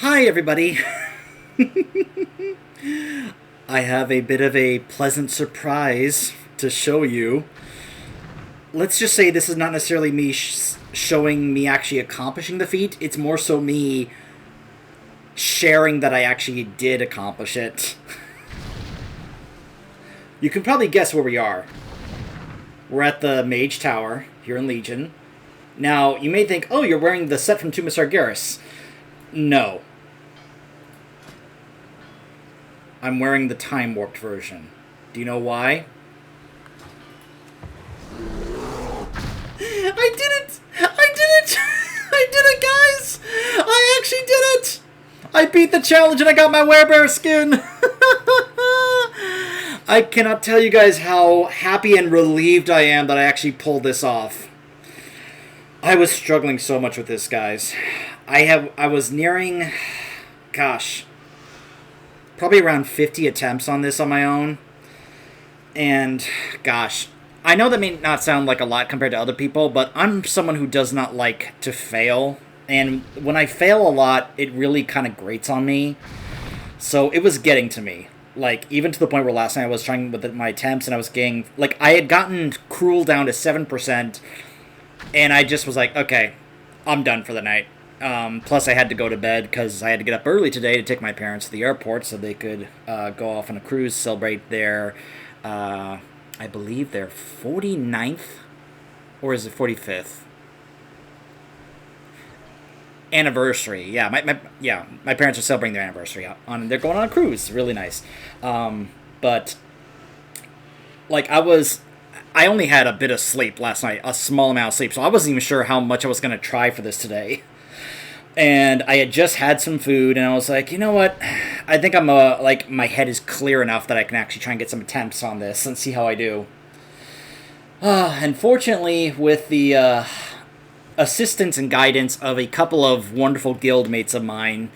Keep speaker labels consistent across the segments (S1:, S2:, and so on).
S1: Hi, everybody. I have a bit of a pleasant surprise to show you. Let's just say this is not necessarily me showing me actually accomplishing the feat. It's more so me sharing that I actually did accomplish it. You can probably guess where we are. We're at the Mage Tower here in Legion. Now, you may think, oh, you're wearing the set from Tomb of Sargeras. No. I'm wearing the time warped version. Do you know why? I did it! I did it! I did it, guys! I actually did it! I beat the challenge and I got my Werebear skin! I cannot tell you guys how happy and relieved I am that I actually pulled this off. I was struggling so much with this, guys. I was nearing, gosh, probably around 50 attempts on this on my own. And, gosh, I know that may not sound like a lot compared to other people, but I'm someone who does not like to fail. And when I fail a lot, it really kind of grates on me. So it was getting to me. Like, even to the point where last night I was trying with my attempts and I was getting, like, I had gotten Cruel down to 7%. And I just was like, okay, I'm done for the night. Plus, I had to go to bed because I had to get up early today to take my parents to the airport so they could go off on a cruise, celebrate their, I believe, their 49th, or is it 45th? Anniversary. Yeah, my parents are celebrating their anniversary. They're going on a cruise. Really nice. But, like, I only had a bit of sleep last night, a small amount of sleep, so I wasn't even sure how much I was going to try for this today. And I had just had some food, and I was like, you know what? I think my head is clear enough that I can actually try and get some attempts on this and see how I do. Unfortunately, with the assistance and guidance of a couple of wonderful guild mates of mine,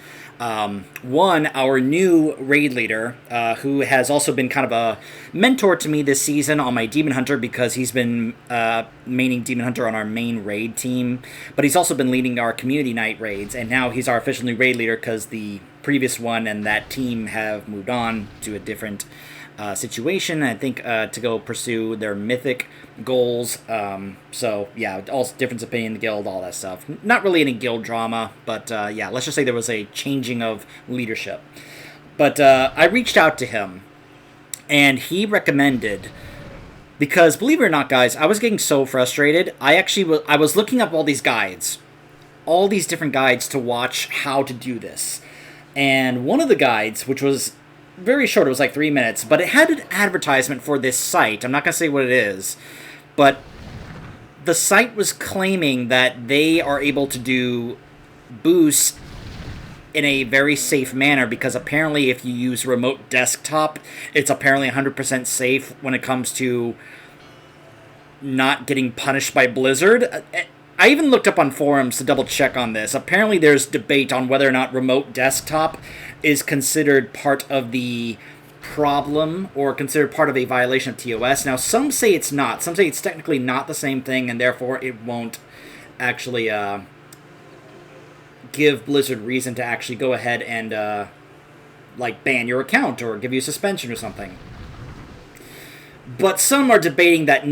S1: one, our new raid leader, who has also been kind of a mentor to me this season on my Demon Hunter because he's been maining Demon Hunter on our main raid team, but he's also been leading our community night raids, and now he's our official new raid leader because the previous one and that team have moved on to a different situation, I think, to go pursue their mythic goals. So, yeah, all difference of opinion in the guild, all that stuff. Not really any guild drama, but, yeah, let's just say there was a changing of leadership. But I reached out to him, and he recommended, because, believe it or not, guys, I was getting so frustrated, I was looking up all these guides, all these different guides to watch how to do this. And one of the guides, which was very short, it was like 3 minutes, but it had an advertisement for this site. I'm not going to say what it is, but the site was claiming that they are able to do boosts in a very safe manner because apparently if you use remote desktop, it's apparently 100% safe when it comes to not getting punished by Blizzard. I even looked up on forums to double check on this. Apparently there's debate on whether or not remote desktop is considered part of the problem or considered part of a violation of TOS. Now, some say it's not. Some say it's technically not the same thing, and therefore it won't actually give Blizzard reason to actually go ahead and ban your account or give you a suspension or something. But some are debating that,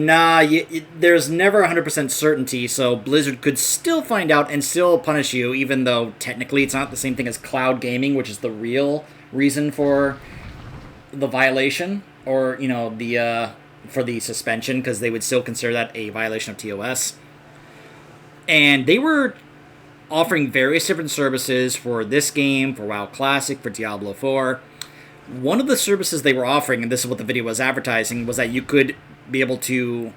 S1: there's never 100% certainty, so Blizzard could still find out and still punish you, even though technically it's not the same thing as cloud gaming, which is the real reason for the violation, or, for the suspension, because they would still consider that a violation of TOS. And they were offering various different services for this game, for WoW Classic, for Diablo 4. One of the services they were offering, and this is what the video was advertising, was that you could be able to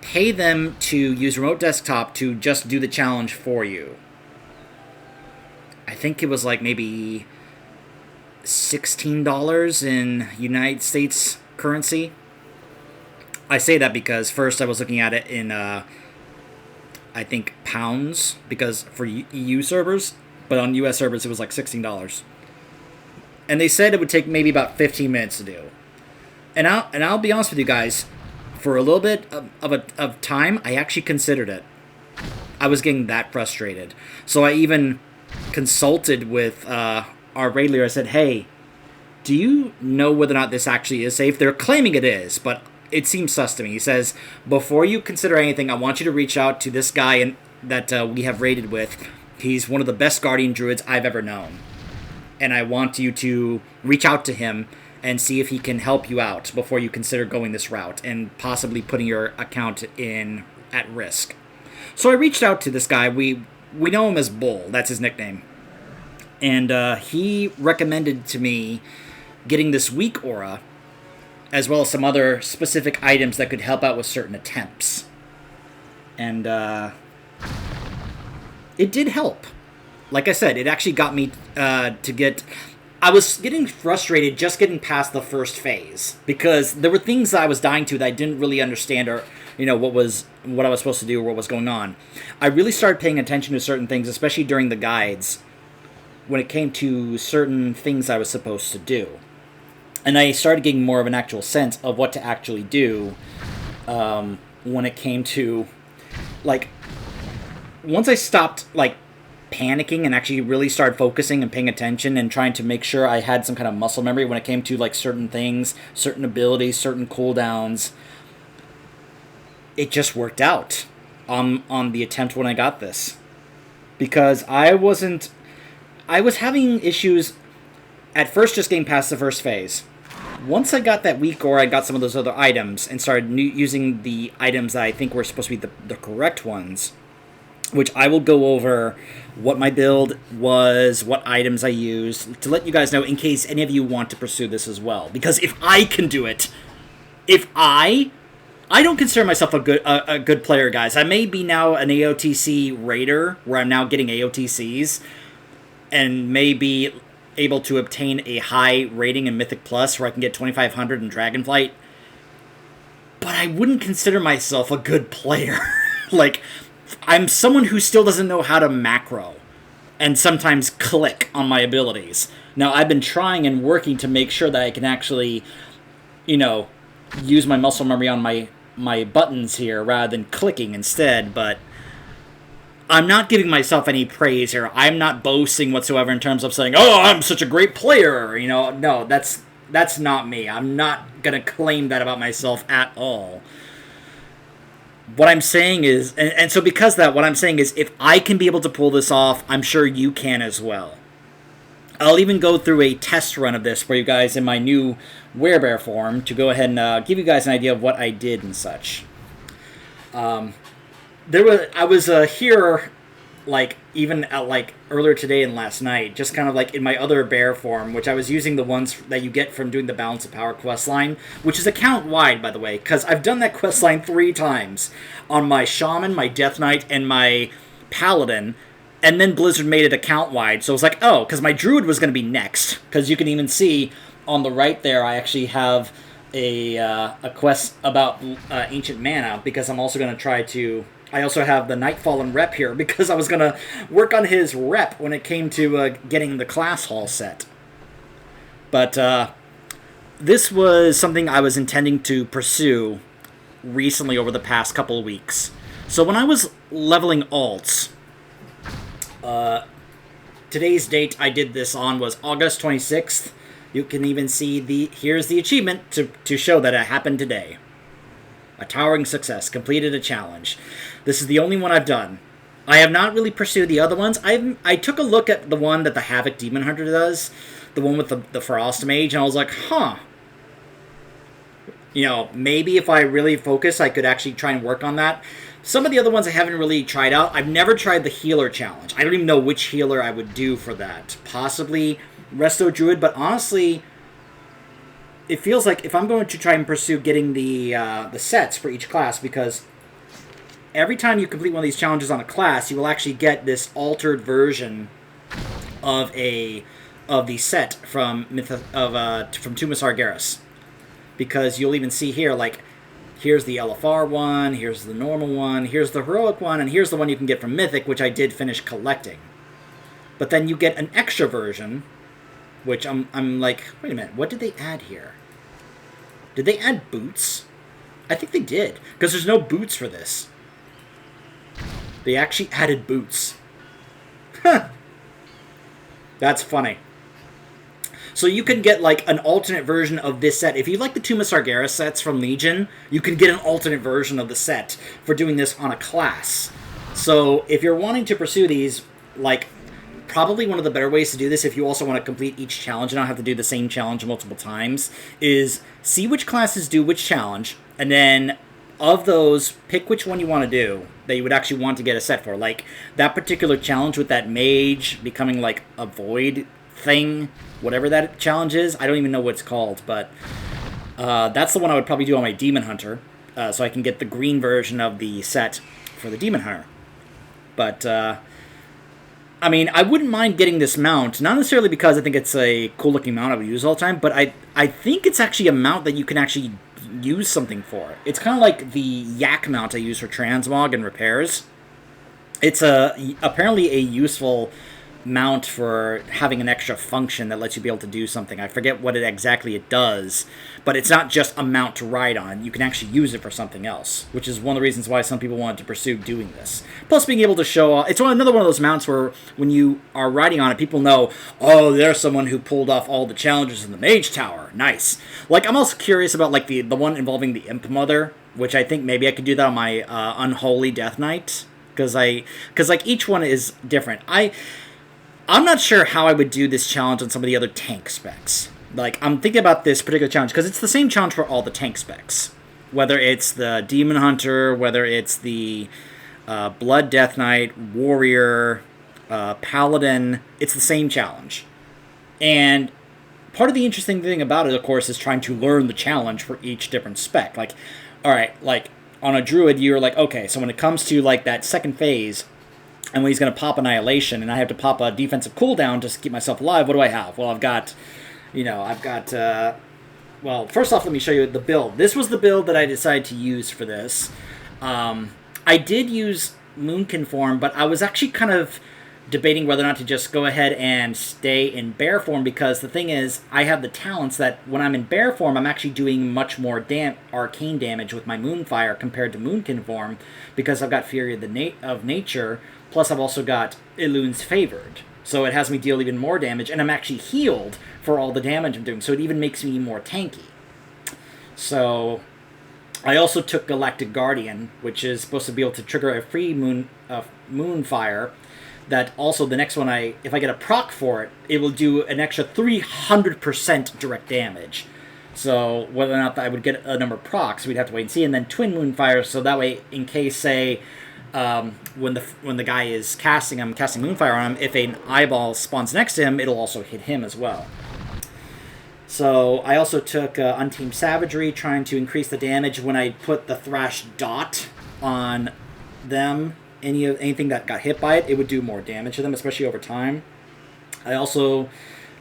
S1: pay them to use remote desktop to just do the challenge for you. I think it was like maybe $16 in United States currency. I say that because first I was looking at it in, I think, pounds, because for EU servers, but on US servers it was like $16. And they said it would take maybe about 15 minutes to do. And I'll be honest with you guys, for a little bit of time, I actually considered it. I was getting that frustrated. So I even consulted with our raid leader. I said, hey, do you know whether or not this actually is safe? They're claiming it is, but it seems sus to me. He says, before you consider anything, I want you to reach out to this guy that we have raided with. He's one of the best guardian druids I've ever known. And I want you to reach out to him and see if he can help you out before you consider going this route and possibly putting your account in at risk. So I reached out to this guy. We know him as Bull. That's his nickname. And he recommended to me getting this weak aura, as well as some other specific items that could help out with certain attempts. And it did help. Like I said, it actually got me to get... I was getting frustrated just getting past the first phase, because there were things that I was dying to that I didn't really understand, or what I was supposed to do or what was going on. I really started paying attention to certain things, especially during the guides, when it came to certain things I was supposed to do. And I started getting more of an actual sense of what to actually do when it came to, like, once I stopped, like, panicking and actually really started focusing and paying attention and trying to make sure I had some kind of muscle memory when it came to, like, certain things, certain abilities, certain cooldowns, it just worked out on the attempt when I got this. Because I was having issues at first just getting past the first phase. Once I got that weak aura, I got some of those other items and started using the items that I think were supposed to be the correct ones, which I will go over what my build was, what items I used, to let you guys know in case any of you want to pursue this as well. Because if I can do it, I don't consider myself a good player, guys. I may be now an AOTC raider, where I'm now getting AOTCs, and may be able to obtain a high rating in Mythic Plus, where I can get 2500 in Dragonflight. But I wouldn't consider myself a good player. Like, I'm someone who still doesn't know how to macro and sometimes click on my abilities. Now, I've been trying and working to make sure that I can actually, use my muscle memory on my buttons here rather than clicking instead, but I'm not giving myself any praise here. I'm not boasting whatsoever in terms of saying, oh, I'm such a great player. No, that's not me. I'm not going to claim that about myself at all. What I'm saying is, and so because of that, what I'm saying is, if I can be able to pull this off, I'm sure you can as well. I'll even go through a test run of this for you guys in my new Werebear form to go ahead and give you guys an idea of what I did and such. I was here, like, even at, earlier today and last night, just kind of like in my other bear form, which I was using the ones that you get from doing the Balance of Power quest line, which is account-wide, by the way, because I've done that quest line 3 times on my Shaman, my Death Knight, and my Paladin, and then Blizzard made it account-wide, so it was like, oh, because my Druid was going to be next, because you can even see on the right there, I actually have a quest about Ancient Mana, because I'm also going to try to... I also have the Nightfallen rep here, because I was going to work on his rep when it came to getting the class hall set. But this was something I was intending to pursue recently over the past couple of weeks. So when I was leveling alts, today's date I did this on was August 26th. You can even see here's the achievement to show that it happened today. A towering success. Completed a challenge. This is the only one I've done. I have not really pursued the other ones. I took a look at the one that the Havoc Demon Hunter does. The one with the Frost Mage. And I was like, huh. Maybe if I really focus, I could actually try and work on that. Some of the other ones I haven't really tried out. I've never tried the Healer Challenge. I don't even know which healer I would do for that. Possibly Resto Druid. But honestly... it feels like if I'm going to try and pursue getting the sets for each class, because every time you complete one of these challenges on a class, you will actually get this altered version of the set from Tomb of Sargeras. Because you'll even see here, like, here's the LFR one, here's the normal one, here's the heroic one, and here's the one you can get from Mythic, which I did finish collecting. But then you get an extra version, which I'm like, wait a minute, what did they add here? Did they add boots? I think they did, because there's no boots for this. They actually added boots. Huh. That's funny. So you can get like an alternate version of this set. If you like the Tomb of Sargeras sets from Legion, you can get an alternate version of the set for doing this on a class. So if you're wanting to pursue these, like, probably one of the better ways to do this, if you also want to complete each challenge and not have to do the same challenge multiple times, is see which classes do which challenge, and then of those, pick which one you want to do that you would actually want to get a set for. Like, that particular challenge with that mage becoming like a void thing, whatever that challenge is, I don't even know what it's called, but that's the one I would probably do on my Demon Hunter, so I can get the green version of the set for the Demon Hunter. But, I mean, I wouldn't mind getting this mount, not necessarily because I think it's a cool-looking mount I would use all the time, but I think it's actually a mount that you can actually use something for. It's kind of like the Yak mount I use for transmog and repairs. It's apparently a useful mount for having an extra function that lets you be able to do something. I forget what exactly it does, but it's not just a mount to ride on. You can actually use it for something else, which is one of the reasons why some people wanted to pursue doing this. Plus being able to show off, it's another one of those mounts where when you are riding on it, people know, oh, there's someone who pulled off all the challenges in the Mage Tower. Nice. Like, I'm also curious about like the one involving the Imp Mother, which I think maybe I could do that on my Unholy Death Knight, because like each one is different. I'm not sure how I would do this challenge on some of the other tank specs. Like, I'm thinking about this particular challenge, because it's the same challenge for all the tank specs. Whether it's the Demon Hunter, whether it's the Blood Death Knight, Warrior, Paladin, it's the same challenge. And part of the interesting thing about it, of course, is trying to learn the challenge for each different spec. Like, alright, like, on a Druid, you're like, okay, so when it comes to, like, that second phase, and when he's going to pop Annihilation, and I have to pop a defensive cooldown just to keep myself alive, what do I have? Well, well, first off, let me show you the build. This was the build that I decided to use for this. I did use Moonkin form, but I was actually kind of debating whether or not to just go ahead and stay in bear form, because the thing is, I have the talents that when I'm in bear form, I'm actually doing much more arcane damage with my Moonfire compared to Moonkin form, because I've got Fury of Nature, plus I've also got Elun's Favored. So it has me deal even more damage, and I'm actually healed for all the damage I'm doing, so it even makes me more tanky. So I also took Galactic Guardian, which is supposed to be able to trigger a free Moonfire, that also the next one, if I get a proc for it, it will do an extra 300% direct damage. So whether or not I would get a number of procs, we'd have to wait and see. And then Twin Moonfire, so that way, in case, say, when the guy is casting, I'm casting Moonfire on him, if an eyeball spawns next to him, it'll also hit him as well. So I also took Untamed Savagery, trying to increase the damage when I put the Thrash Dot on them. Anything that got hit by it, it would do more damage to them, especially over time. I also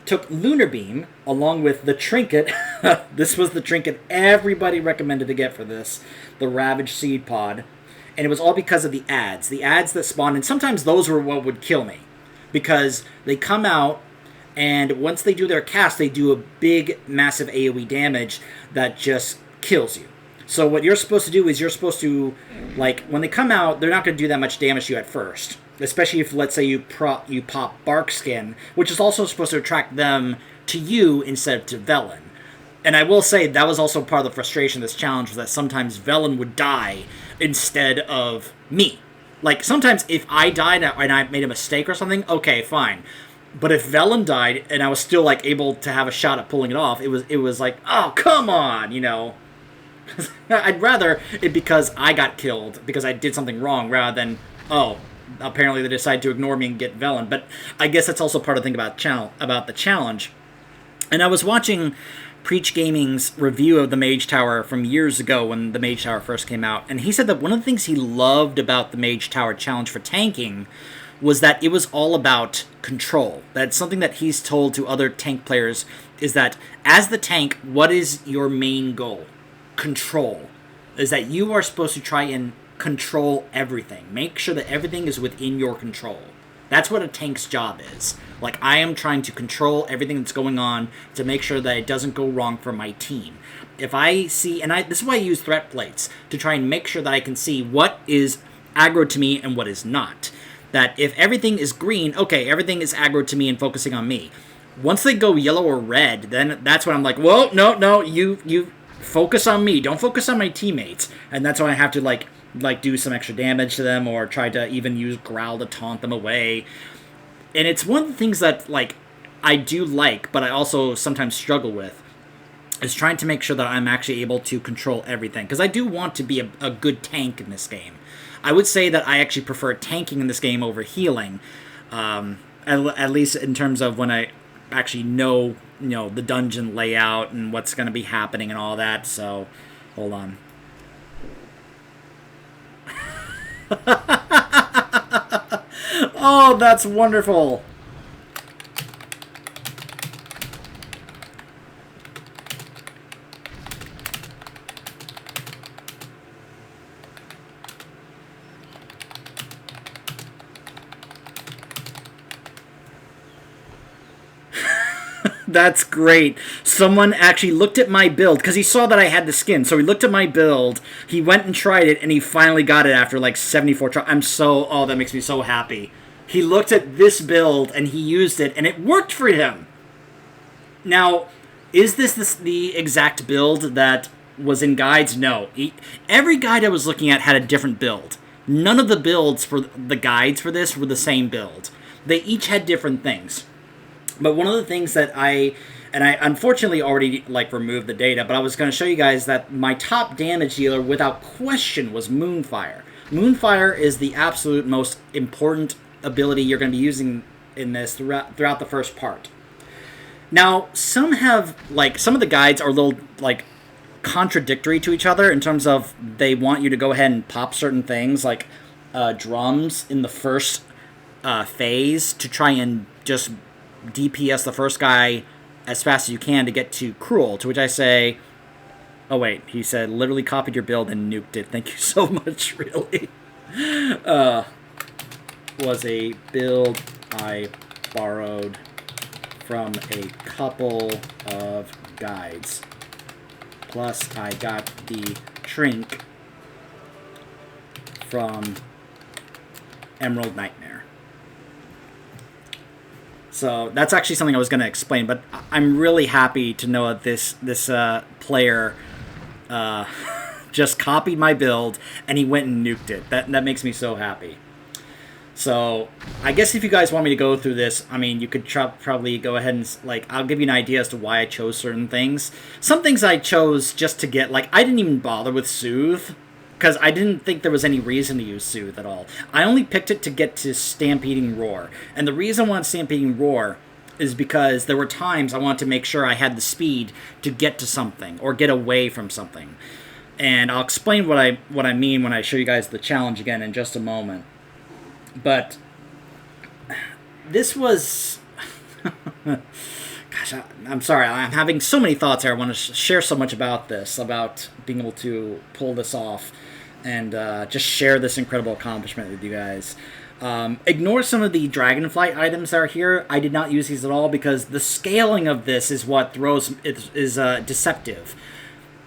S1: took Lunar Beam, along with the Trinket. This was the Trinket everybody recommended to get for this, the Ravage Seed Pod. And it was all because of the ads. The ads that spawned, and sometimes those were what would kill me. Because they come out, and once they do their cast, they do a big, massive AoE damage that just kills you. So what you're supposed to do is you're supposed to, like, when they come out, they're not going to do that much damage to you at first. Especially if, let's say, you pop Barkskin, which is also supposed to attract them to you instead of to Velen. And I will say, that was also part of the frustration of this challenge, was that sometimes Velen would die instead of me. Like, sometimes if I died and I made a mistake or something, okay, fine. But if Velen died and I was still, like, able to have a shot at pulling it off, it was like, oh, come on, you know. I'd rather it because I got killed because I did something wrong rather than, oh, apparently they decided to ignore me and get Velen. But I guess that's also part of the thing about the challenge. And I was watching Preach Gaming's review of the Mage Tower from years ago when the Mage Tower first came out, and he said that one of the things he loved about the Mage Tower challenge for tanking was that it was all about control. That's something that he's told to other tank players, is that as the tank, what is your main goal? Control. Is that you are supposed to try and control everything. Make sure that everything is within your control. That's what a tank's job is. Like, I am trying to control everything that's going on to make sure that it doesn't go wrong for my team. If I see, this is why I use threat plates, to try and make sure that I can see what is aggro to me and what is not. that if everything is green, okay, everything is aggro to me and focusing on me. Once they go yellow or red, then that's when I'm like, whoa, no, you focus on me. Don't focus on my teammates. And that's when I have to like do some extra damage to them or try to even use growl to taunt them away. And it's one of the things that like I do like, but I also sometimes struggle with, is trying to make sure that I'm actually able to control everything. Because I do want to be a good tank in this game. I would say that I actually prefer tanking in this game over healing, at least in terms of when I actually know, the dungeon layout and what's going to be happening and all that. So, hold on. Oh, that's wonderful. That's great. Someone actually looked at my build, because he saw that I had the skin. So he looked at my build, he went and tried it, and he finally got it after like 74 tries. Oh, that makes me so happy. He looked at this build, and he used it, and it worked for him. Now, is this the exact build that was in guides? No. Every guide I was looking at had a different build. None of the builds for the guides for this were the same build. They each had different things. But one of the things that I unfortunately already like removed the data, but I was going to show you guys that my top damage dealer without question was Moonfire. Moonfire is the absolute most important ability you're going to be using in this throughout the first part. Now, some of the guides are a little like contradictory to each other in terms of they want you to go ahead and pop certain things like drums in the first phase to try and just DPS the first guy as fast as you can to get to Cruel, to which I say, oh wait, he said literally copied your build and nuked it. Thank you so much, really. Was a build I borrowed from a couple of guides. Plus I got the Trink from Emerald Nightmare. So that's actually something I was going to explain, but I'm really happy to know that this player just copied my build and he went and nuked it. That makes me so happy. So I guess if you guys want me to go through this, I mean, you could probably go ahead and I'll give you an idea as to why I chose certain things. Some things I chose just to get I didn't even bother with Soothe, because I didn't think there was any reason to use Soothe at all. I only picked it to get to Stampeding Roar. And the reason I wanted Stampeding Roar is because there were times I wanted to make sure I had the speed to get to something or get away from something. And I'll explain what I mean when I show you guys the challenge again in just a moment. But this was... Gosh, I'm sorry. I'm having so many thoughts here. I want to share so much about this, about being able to pull this off and just share this incredible accomplishment with you guys. Ignore some of the Dragonflight items that are here. I did not use these at all because the scaling of this is what is deceptive.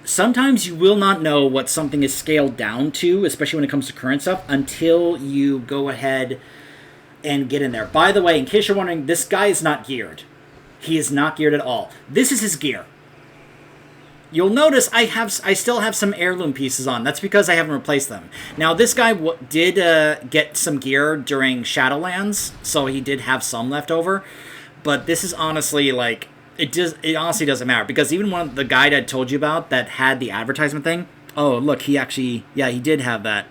S1: Sometimes you will not know what something is scaled down to, especially when it comes to current stuff, until you go ahead and get in there. By the way, in case you're wondering, this guy is not geared. He is not geared at all. This is his gear. You'll notice I still have some heirloom pieces on. That's because I haven't replaced them. Now, this guy did get some gear during Shadowlands, so he did have some left over. But this is honestly, it honestly doesn't matter. Because even one of the guide I told you about that had the advertisement thing, oh, look, he actually, yeah, he did have that.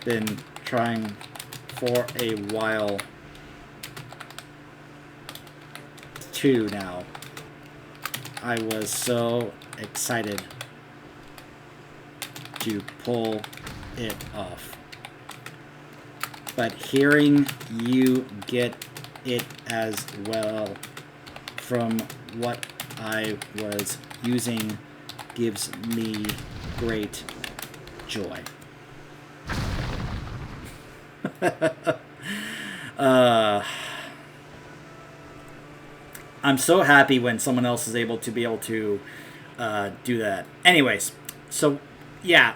S1: Been trying for a while too now. I was so excited to pull it off. But hearing you get it as well from what I was using gives me great joy. I'm so happy when someone else is able to do that. Anyways, So, yeah.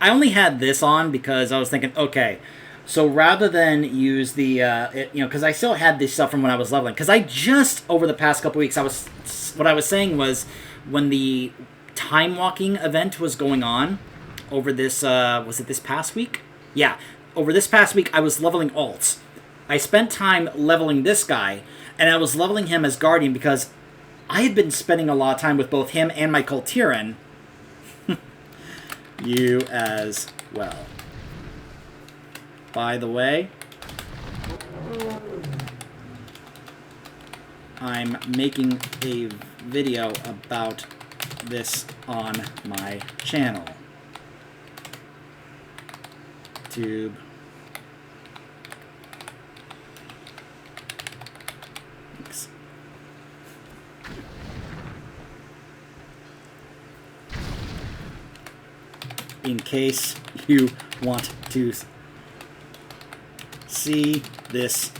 S1: I only had this on because I was thinking, okay, so rather than use the, because I still had this stuff from when I was leveling. Because I just, over the past couple weeks, what I was saying was, when the time walking event was going on, over this, was it this past week? Yeah, over this past week, I was leveling alts. I spent time leveling this guy, and I was leveling him as Guardian because I had been spending a lot of time with both him and my Coltiran. You as well. By the way, I'm making a video about this on my channel. Tube. Thanks. In case you want to see this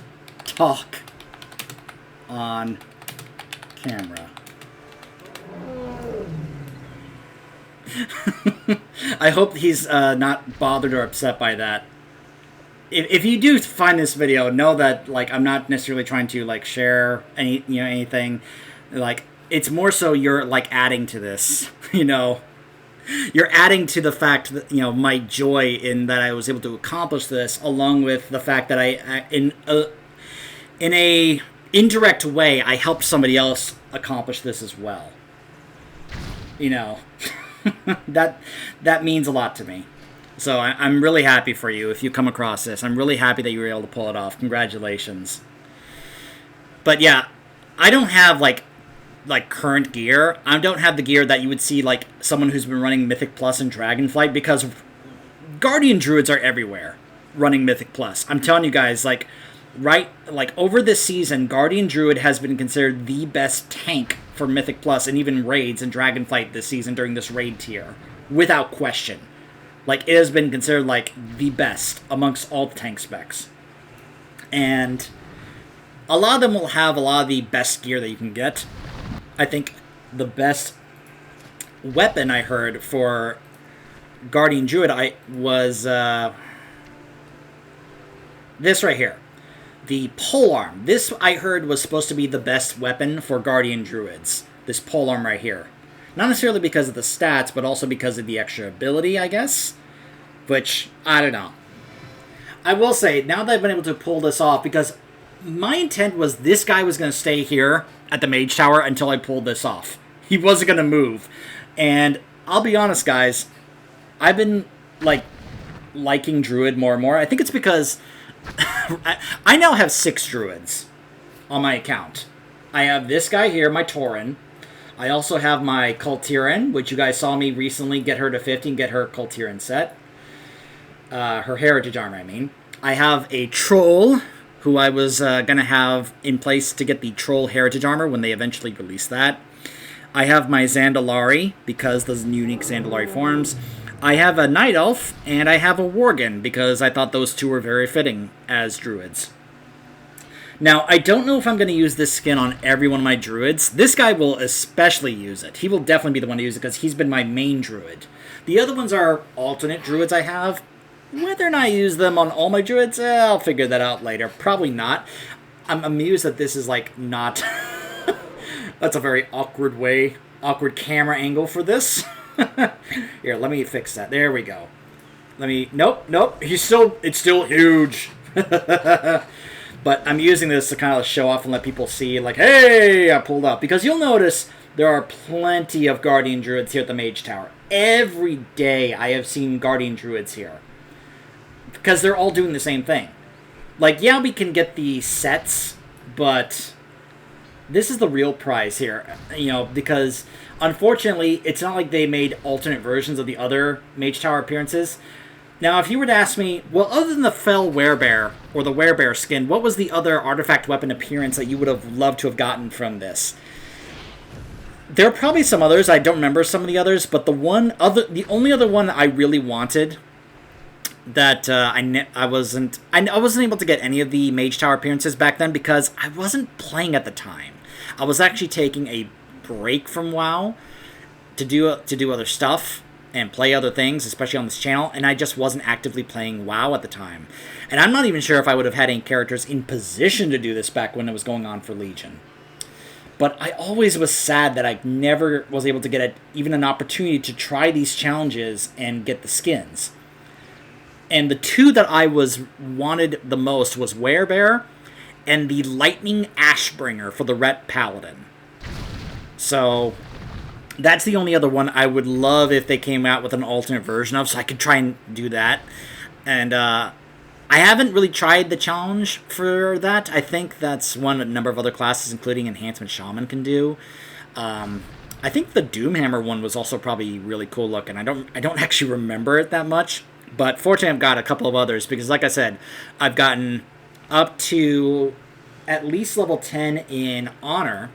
S1: talk on camera. I hope he's not bothered or upset by that. If you do find this video, know that like I'm not necessarily trying to like share anything. Like it's more so you're like adding to this, You're adding to the fact that my joy in that I was able to accomplish this, along with the fact that I in a indirect way I helped somebody else accomplish this as well. That means a lot to me. So I'm really happy for you if you come across this. I'm really happy that you were able to pull it off. Congratulations. But yeah, I don't have like current gear. I don't have the gear that you would see like someone who's been running Mythic Plus and Dragonflight, because Guardian Druids are everywhere running Mythic Plus. I'm telling you guys, over this season, Guardian Druid has been considered the best tank for Mythic Plus and even raids and Dragonflight this season during this raid tier, without question. Like, it has been considered like the best amongst all the tank specs. And a lot of them will have a lot of the best gear that you can get. I think the best weapon I heard for Guardian Druid was this right here. The polearm. This, I heard, was supposed to be the best weapon for Guardian Druids. This polearm right here. Not necessarily because of the stats, but also because of the extra ability, I guess. Which, I don't know. I will say, now that I've been able to pull this off, because my intent was this guy was going to stay here at the Mage Tower until I pulled this off. He wasn't going to move. And I'll be honest, guys, I've been, liking Druid more and more. I think it's because I now have 6 Druids on my account. I have this guy here, my Tauren. I also have my Coltiran, which you guys saw me recently get her to 50 and get her Coltiran set. Her Heritage Armor, I mean. I have a Troll, who I was going to have in place to get the Troll Heritage Armor when they eventually release that. I have my Zandalari, because those unique Zandalari forms. I have a Night Elf, and I have a Worgen, because I thought those two were very fitting as Druids. Now, I don't know if I'm going to use this skin on every one of my Druids. This guy will especially use it. He will definitely be the one to use it, because he's been my main Druid. The other ones are alternate Druids I have. Whether or not I use them on all my Druids, I'll figure that out later. Probably not. I'm amused that this is, not... That's a very awkward camera angle for this. Here, let me fix that. There we go. Nope. It's still huge. But I'm using this to kind of show off and let people see, hey, I pulled up. Because you'll notice there are plenty of Guardian Druids here at the Mage Tower. Every day I have seen Guardian Druids here. Because they're all doing the same thing. Yeah, we can get the sets, but this is the real prize here. Because unfortunately, it's not like they made alternate versions of the other Mage Tower appearances. Now, if you were to ask me, well, other than the Fel Werebear, or the Werebear skin, what was the other artifact weapon appearance that you would have loved to have gotten from this? There are probably some others. I don't remember some of the others, but the only other one I really wanted that I wasn't able to get any of the Mage Tower appearances back then because I wasn't playing at the time. I was actually taking a break from WoW to do other stuff and play other things, especially on this channel, and I just wasn't actively playing WoW at the time. And I'm not even sure if I would have had any characters in position to do this back when it was going on for Legion. But I always was sad that I never was able to get even an opportunity to try these challenges and get the skins. And the two that I wanted the most was Werebear and the Lightning Ashbringer for the Ret Paladin. So that's the only other one I would love if they came out with an alternate version of, so I could try and do that. And I haven't really tried the challenge for that. I think that's one a number of other classes, including Enhancement Shaman, can do. I think the Doomhammer one was also probably really cool looking. I don't actually remember it that much, but fortunately I've got a couple of others, because like I said, I've gotten up to at least level 10 in Honor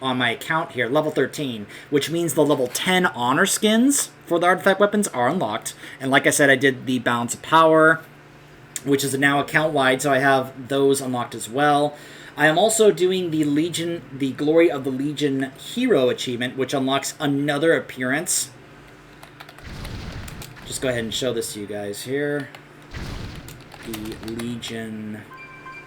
S1: on my account here, level 13, which means the level 10 Honor skins for the artifact weapons are unlocked. And like I said, I did the Balance of Power, which is now account-wide, so I have those unlocked as well. I am also doing the Glory of the Legion Hero achievement, which unlocks another appearance. Just go ahead and show this to you guys here. The Legion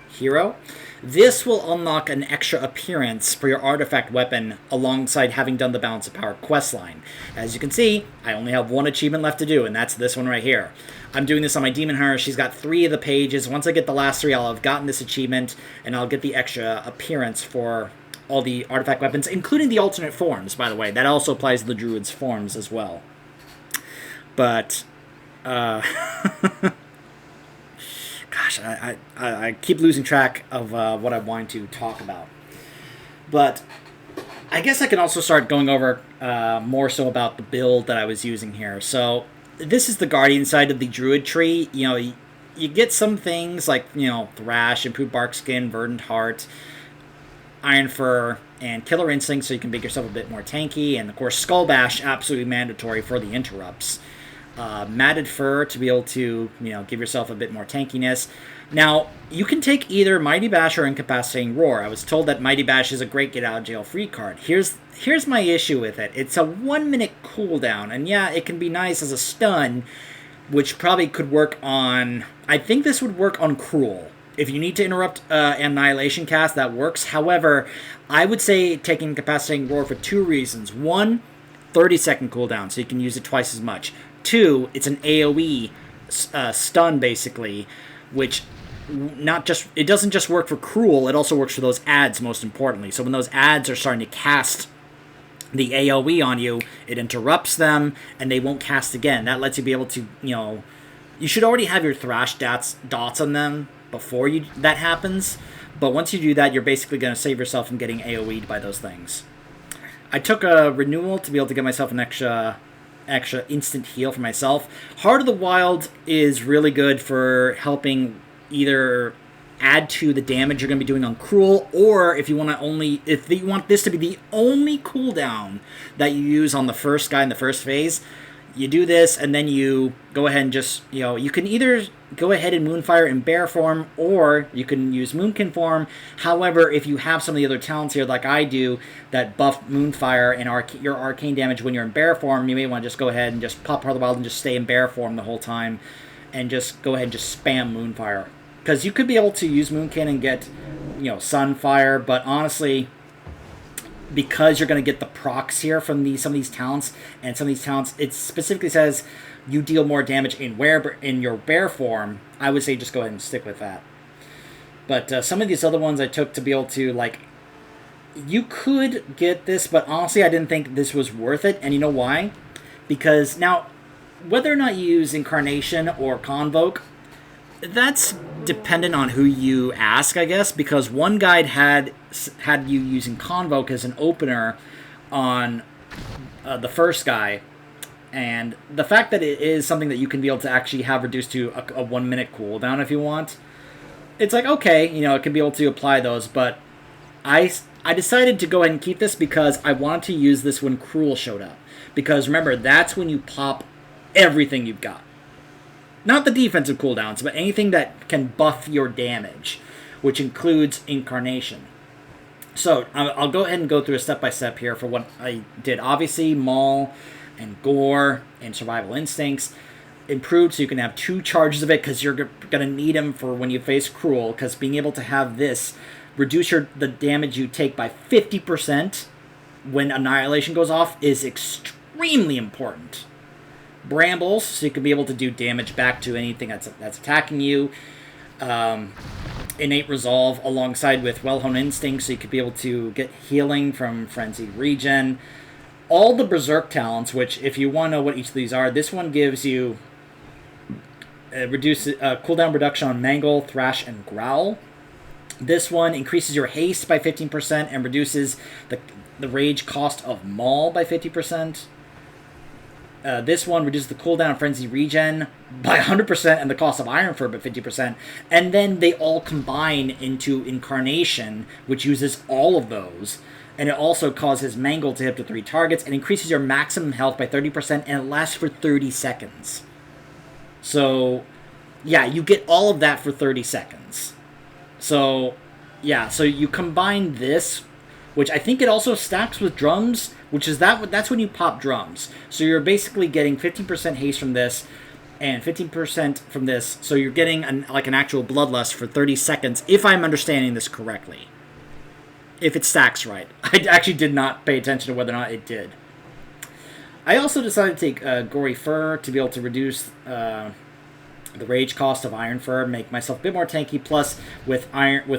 S1: Hero. This will unlock an extra appearance for your artifact weapon alongside having done the Balance of Power questline. As you can see, I only have one achievement left to do, and that's this one right here. I'm doing this on my Demon Hunter. She's got 3 of the pages. Once I get the last 3, I'll have gotten this achievement, and I'll get the extra appearance for all the artifact weapons, including the alternate forms, by the way. That also applies to the Druid's forms as well. But, gosh, I keep losing track of what I want to talk about. But I guess I can also start going over more so about the build that I was using here. So this is the Guardian side of the Druid tree. You know, you get some things like, you know, Thrash, Improved Bark Skin, Verdant Heart, Iron Fur, and Killer Instinct, so you can make yourself a bit more tanky. And of course, Skull Bash, absolutely mandatory for the interrupts. Matted Fur to be able to, you know, give yourself a bit more tankiness. Now, you can take either Mighty Bash or Incapacitating Roar. I was told that Mighty Bash is a great get-out-of-jail-free card. Here's my issue with it. It's a 1-minute cooldown, and yeah, it can be nice as a stun, which probably could work on... I think this would work on Cruel. If you need to interrupt Annihilation cast, that works. However, I would say taking Incapacitating Roar for 2 reasons. 1, 30-second cooldown, so you can use it twice as much. 2, it's an AoE stun, basically, which it doesn't just work for Cruel, it also works for those ads, most importantly. So when those ads are starting to cast the AoE on you, it interrupts them, and they won't cast again. That lets you be able to, you know... You should already have your Thrash dots on them before that happens, but once you do that, you're basically going to save yourself from getting AoE'd by those things. I took a renewal to be able to get myself an extra instant heal for myself. Heart of the Wild is really good for helping either add to the damage you're going to be doing on Cruel, or if you want this to be the only cooldown that you use on the first guy in the first phase, you do this, and then you go ahead and just, you know, you can either go ahead and Moonfire in bear form, or you can use Moonkin form. However, if you have some of the other talents here, like I do, that buff Moonfire and your arcane damage when you're in bear form, you may want to just go ahead and just pop Heart of the Wild and just stay in bear form the whole time, and just go ahead and just spam Moonfire. Because you could be able to use Moonkin and get, you know, Sunfire, but honestly, because you're going to get the procs here from some of these talents, and some of these talents, it specifically says you deal more damage in your bear form, I would say just go ahead and stick with that. But some of these other ones I took to be able to, like, you could get this, but honestly I didn't think this was worth it, and you know why? Because now, whether or not you use Incarnation or Convoke, that's dependent on who you ask, I guess, because one guide had you using Convoke as an opener on the first guy, and the fact that it is something that you can be able to actually have reduced to a 1-minute cooldown if you want, it's like, okay, you know, it can be able to apply those, but I decided to go ahead and keep this because I wanted to use this when Cruel showed up, because remember, that's when you pop everything you've got. Not the defensive cooldowns, but anything that can buff your damage, which includes Incarnation. So I'll go ahead and go through a step-by-step here for what I did. Obviously, Maul and Gore and Survival Instincts improved, so you can have 2 charges of it, because you're going to need them for when you face Cruel, because being able to have this reduce the damage you take by 50% when Annihilation goes off is extremely important. Brambles, so you can be able to do damage back to anything that's attacking you. Innate Resolve alongside with Well-Honed Instinct, so you could be able to get healing from Frenzied Regen. All the Berserk talents, which if you want to know what each of these are, this one gives you cooldown reduction on Mangle, Thrash, and Growl. This one increases your haste by 15% and reduces the rage cost of Maul by 50%. This one reduces the cooldown of Frenzy Regen by 100% and the cost of Iron Fur by 50%. And then they all combine into Incarnation, which uses all of those. And it also causes Mangle to hit up to 3 targets and increases your maximum health by 30%, and it lasts for 30 seconds. So, yeah, you get all of that for 30 seconds. So, yeah, so you combine this, which I think it also stacks with drums, which is that's when you pop drums. So you're basically getting 15% haste from this and 15% from this. So you're getting an actual bloodlust for 30 seconds, if I'm understanding this correctly. If it stacks right. I actually did not pay attention to whether or not it did. I also decided to take Gory Fur to be able to reduce the rage cost of Iron Fur, make myself a bit more tanky. Plus, with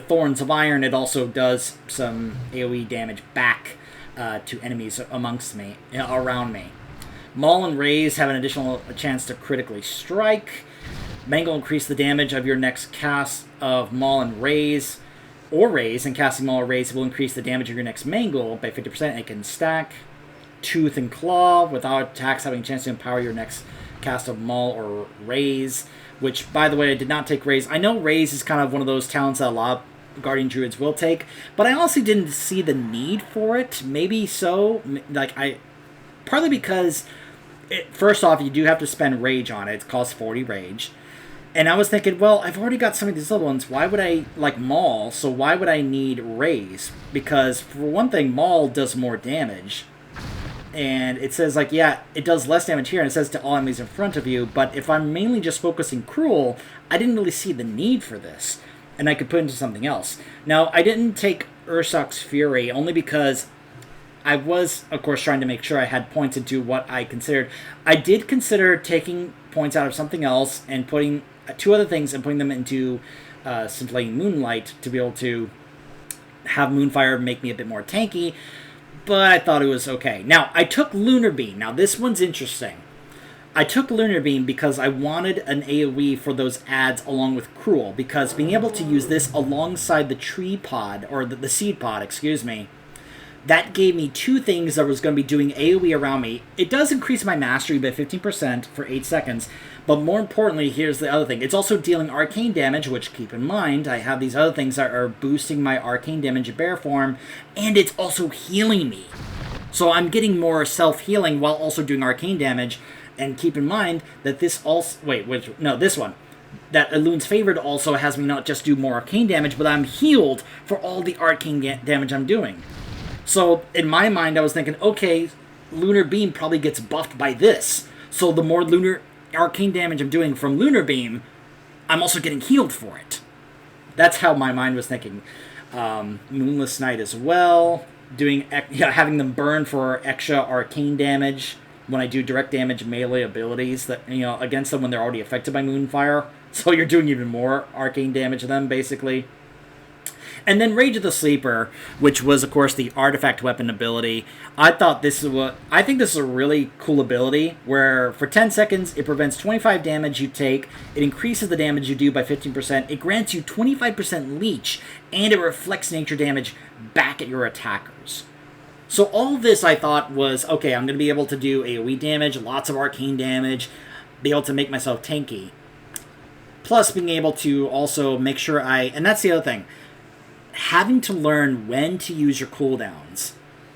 S1: Thorns of Iron, it also does some AoE damage back to enemies amongst me, around me. Maul and Raze have an additional chance to critically strike. Mangle increase the damage of your next cast of Maul and Raze, and casting Maul or Raze will increase the damage of your next Mangle by 50%, and it can stack. Tooth and Claw, without attacks having a chance to empower your next cast of Maul or Raze, which, by the way, I did not take Raze. I know Raze is kind of one of those talents that a lot of Guardian Druids will take, but I honestly didn't see the need for it. Maybe so. Partly because, first off, you do have to spend Rage on it. It costs 40 Rage. And I was thinking, well, I've already got some of these other ones. Why would I like Maul? So why would I need Raze? Because, for one thing, Maul does more damage. And it says, it does less damage here, and it says to all enemies in front of you, but if I'm mainly just focusing Cruel, I didn't really see the need for this, and I could put into something else. Now, I didn't take Ursoc's Fury, only because I was, of course, trying to make sure I had points into what I considered. I did consider taking points out of something else, and putting 2 other things, and putting them into Scintillating Moonlight, to be able to have Moonfire make me a bit more tanky, but I thought it was okay. Now, I took Lunar Beam. Now, this one's interesting. I took Lunar Beam because I wanted an AoE for those ads along with Cruel, because being able to use this alongside the Tree Pod, or the Seed Pod, excuse me, that gave me 2 things that was going to be doing AoE around me. It does increase my mastery by 15% for 8 seconds, but more importantly, here's the other thing. It's also dealing arcane damage, which, keep in mind, I have these other things that are boosting my arcane damage in bear form, and it's also healing me. So I'm getting more self-healing while also doing arcane damage, and keep in mind that this also... this one. That Elun's Favored also has me not just do more arcane damage, but I'm healed for all the arcane damage I'm doing. So, in my mind, I was thinking, okay, Lunar Beam probably gets buffed by this. So the more arcane damage I'm doing from Lunar Beam, I'm also getting healed for it. That's how my mind was thinking. Moonless Night as well. Having them burn for extra arcane damage when I do direct damage melee abilities that against them when they're already affected by Moonfire. So you're doing even more arcane damage to them, basically. And then Rage of the Sleeper, which was, of course, the artifact weapon ability. I think this is a really cool ability, where for 10 seconds, it prevents 25 damage you take, it increases the damage you do by 15%, it grants you 25% leech, and it reflects nature damage back at your attackers. So all this I thought was, okay, I'm going to be able to do AoE damage, lots of arcane damage, be able to make myself tanky. Plus being able to also make sure and that's the other thing, having to learn when to use your cooldowns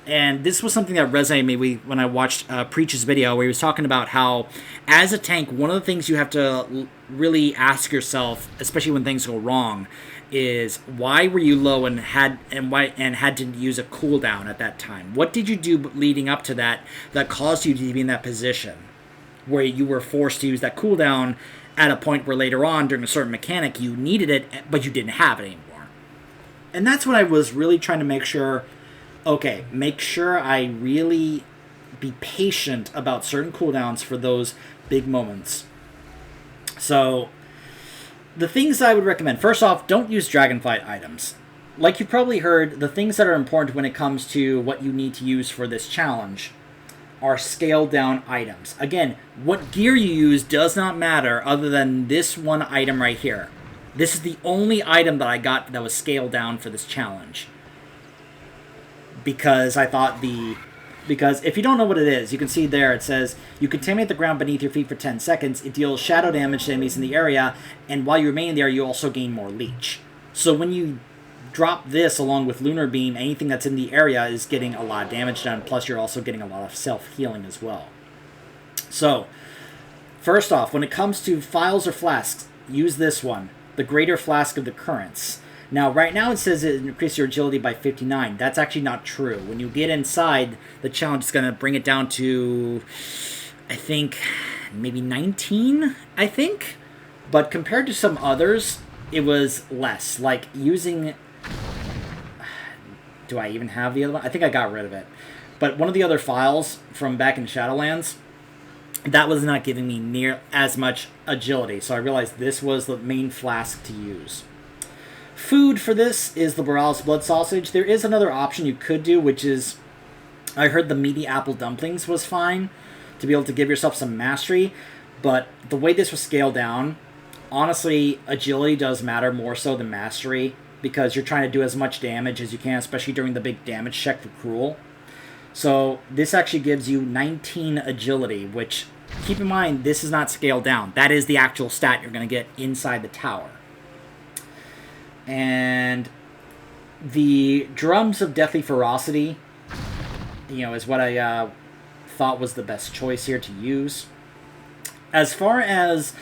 S1: And this was something that resonated with me when I watched Preach's video, where he was talking about how, as a tank, one of the things you have to really ask yourself, especially when things go wrong, is why were you low and had to use a cooldown at that time? What did you do leading up to that caused you to be in that position where you were forced to use that cooldown at a point where later on during a certain mechanic you needed it, but you didn't have it anymore? And that's what I was really trying to make sure. Okay, make sure I really be patient about certain cooldowns for those big moments. So, the things I would recommend. First off, don't use Dragonflight items. Like you probably heard, the things that are important when it comes to what you need to use for this challenge are scaled down items. Again, what gear you use does not matter other than this one item right here. This is the only item that I got that was scaled down for this challenge. Because if you don't know what it is, you can see there it says, you contaminate the ground beneath your feet for 10 seconds. It deals shadow damage to enemies in the area, and while you remain there, you also gain more leech. So when you drop this along with Lunar Beam, anything that's in the area is getting a lot of damage done, plus you're also getting a lot of self-healing as well. So, first off, when it comes to files or flasks, use this one, the Greater Flask of the Currents. Now, right now it says it increases your agility by 59. That's actually not true. When you get inside, the challenge is going to bring it down to, I think, maybe 19, I think? But compared to some others, it was less. Like, using... Do I even have the other one? I think I got rid of it. But one of the other files from back in Shadowlands, that was not giving me near as much agility. So I realized this was the main flask to use. Food for this is the Borealis Blood Sausage. There is another option you could do, which is, I heard the Meaty Apple Dumplings was fine to be able to give yourself some mastery, but the way this was scaled down, honestly, agility does matter more so than mastery, because you're trying to do as much damage as you can, especially during the big damage check for Cruel. So this actually gives you 19 agility, which, keep in mind, this is not scaled down. That is the actual stat you're going to get inside the tower. And the Drums of Deathly Ferocity, is what I thought was the best choice here to use. As far as,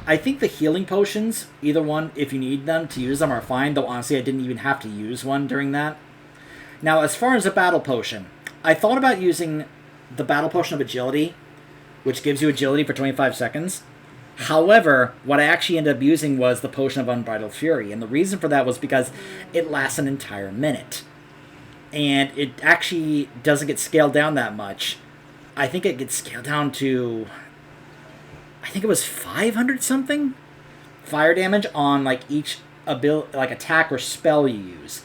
S1: I think the healing potions, either one, if you need them to use them, are fine, though honestly I didn't even have to use one during that. Now, as far as a battle potion, I thought about using the Battle Potion of Agility, which gives you agility for 25 seconds. However, what I actually ended up using was the Potion of Unbridled Fury, and the reason for that was because it lasts an entire minute. And it actually doesn't get scaled down that much. I think it gets scaled down to, I think it was 500 something fire damage on each attack or spell you use.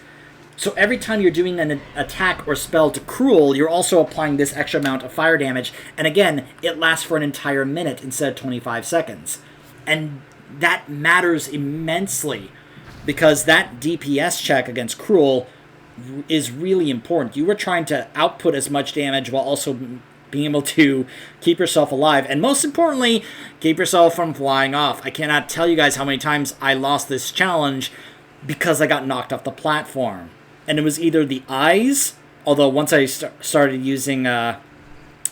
S1: So every time you're doing an attack or spell to Cruel, you're also applying this extra amount of fire damage. And again, it lasts for an entire minute instead of 25 seconds. And that matters immensely, because that DPS check against Cruel is really important. You were trying to output as much damage while also being able to keep yourself alive. And most importantly, keep yourself from flying off. I cannot tell you guys how many times I lost this challenge because I got knocked off the platform. And it was either the eyes, although once I started using,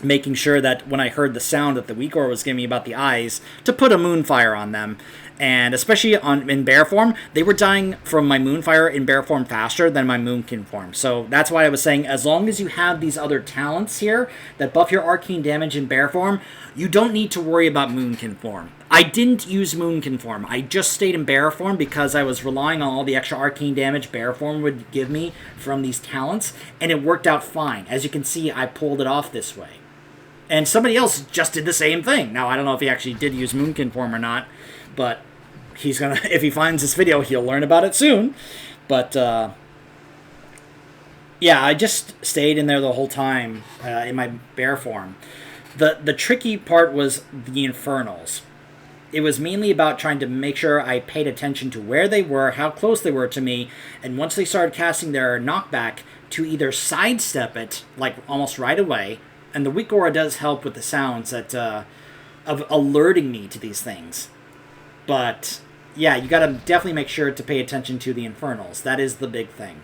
S1: making sure that when I heard the sound that the Weakor was giving me about the eyes, to put a Moonfire on them. And especially in bear form, they were dying from my Moonfire in bear form faster than my Moonkin form. So that's why I was saying, as long as you have these other talents here that buff your arcane damage in bear form, you don't need to worry about Moonkin form. I didn't use Moonkin form. I just stayed in bear form because I was relying on all the extra arcane damage bear form would give me from these talents, and it worked out fine. As you can see, I pulled it off this way. And somebody else just did the same thing. Now, I don't know if he actually did use Moonkin form or not, but he's gonna, if he finds this video, he'll learn about it soon. But, yeah, I just stayed in there the whole time in my bear form. The tricky part was the Infernals. It was mainly about trying to make sure I paid attention to where they were, how close they were to me, and once they started casting their knockback, to either sidestep it, almost right away, and the Weak Aura does help with the sounds that of alerting me to these things. But, yeah, you gotta definitely make sure to pay attention to the Infernals. That is the big thing.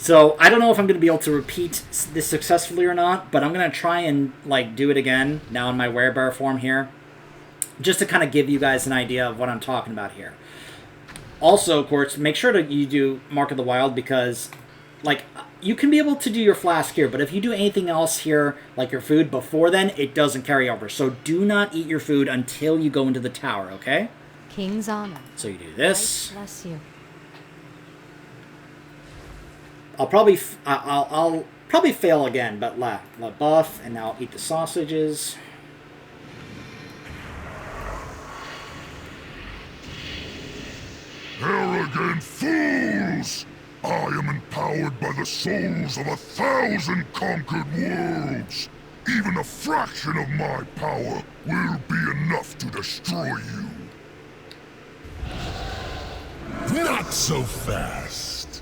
S1: So I don't know if I'm going to be able to repeat this successfully or not, but I'm going to try and like do it again now in my Werebear form here, just to kind of give you guys an idea of what I'm talking about here. Also, of course, make sure that you do Mark of the Wild, because like you can be able to do your flask here, but if you do anything else here, like your food, before then, it doesn't carry over. So do not eat your food until you go into the tower, okay?
S2: King's honor.
S1: So you do this.
S2: Bless you.
S1: I'll probably fail again, but let buff, and now I'll eat the sausages.
S3: Arrogant fools! I am empowered by the souls of 1,000 conquered worlds. Even a fraction of my power will be enough to destroy you. Not so fast.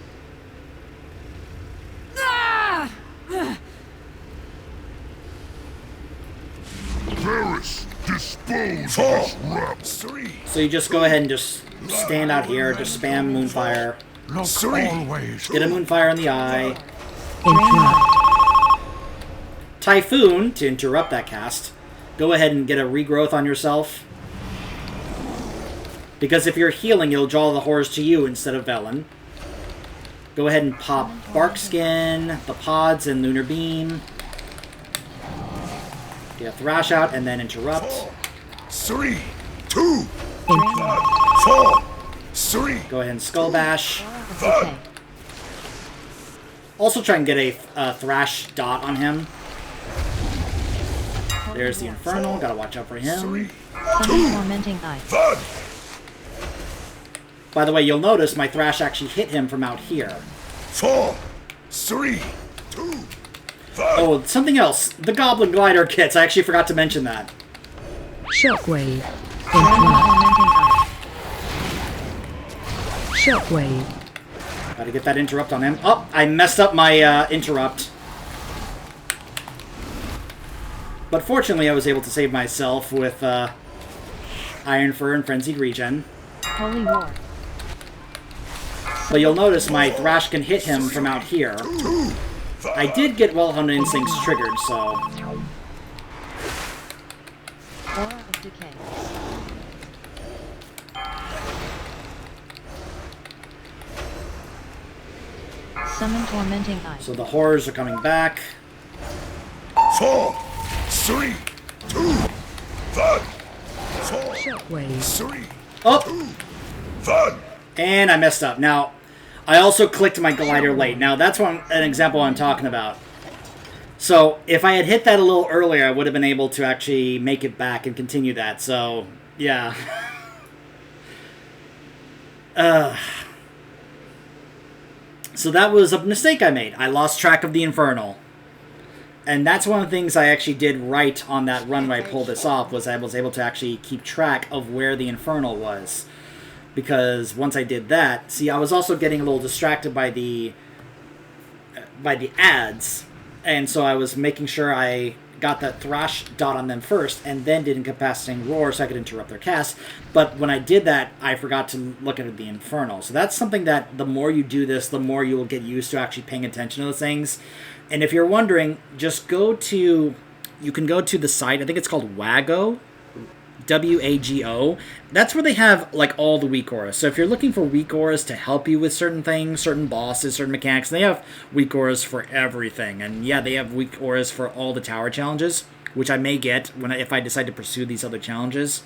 S3: Varys, dispose of this rat.
S1: So you just go ahead and just stand out here, just spam Moonfire. Get a Moonfire in the eye. Typhoon, to interrupt that cast. Go ahead and get a regrowth on yourself. Because if you're healing, you'll draw the horrors to you instead of Velen. Go ahead and pop Bark Skin, the Pods, and Lunar Beam. Get a Thrash out, and then interrupt.
S3: 4, 3, 2, 4, 3.
S1: Go ahead and Skull Bash.
S2: Okay.
S1: Also try and get a Thrash dot on him. There's the Infernal. Gotta watch out for him.
S2: Summon Tormenting Eye.
S1: By the way, you'll notice my Thrash actually hit him from out here.
S3: 4, 3, 2.
S1: Oh, something else. The Goblin Glider kits. I actually forgot to mention that.
S4: Shockwave.
S2: Summon Tormenting Eye.
S4: Shockwave.
S1: Gotta get that interrupt on him. Oh, I messed up my interrupt. But fortunately, I was able to save myself with Iron Fur and Frenzied Regen.
S2: Holy War.
S1: But you'll notice my Thrash can hit him from out here. I did get Well-Honed Instincts triggered, so...
S2: Aura of Decay. Summon Tormenting Eye.
S1: So the horrors are coming back.
S3: 4, 3, 2, 1. 4,
S4: Shockwave.
S3: 3,
S1: Oh!
S3: 1.
S1: And I messed up. Now, I also clicked my glider late. Now, that's an example I'm talking about. So, if I had hit that a little earlier, I would have been able to actually make it back and continue that. So, yeah. So that was a mistake I made. I lost track of the Infernal. And that's one of the things I actually did right on that run where I pulled this off, was I was able to actually keep track of where the Infernal was. Because once I did that, see, I was also getting a little distracted by the ads, and so I was making sure I got that Thrash dot on them first, and then did Incapacitating Roar so I could interrupt their cast. But when I did that, I forgot to look at the Infernal. So that's something that the more you do this, the more you will get used to actually paying attention to those things. And if you're wondering, just go to, you can go to the site, I think it's called Wago, W-A-G-O. That's where they have, like, all the weak auras. So if you're looking for weak auras to help you with certain things, certain bosses, certain mechanics, they have weak auras for everything. And yeah, they have weak auras for all the tower challenges, which I may get if I decide to pursue these other challenges.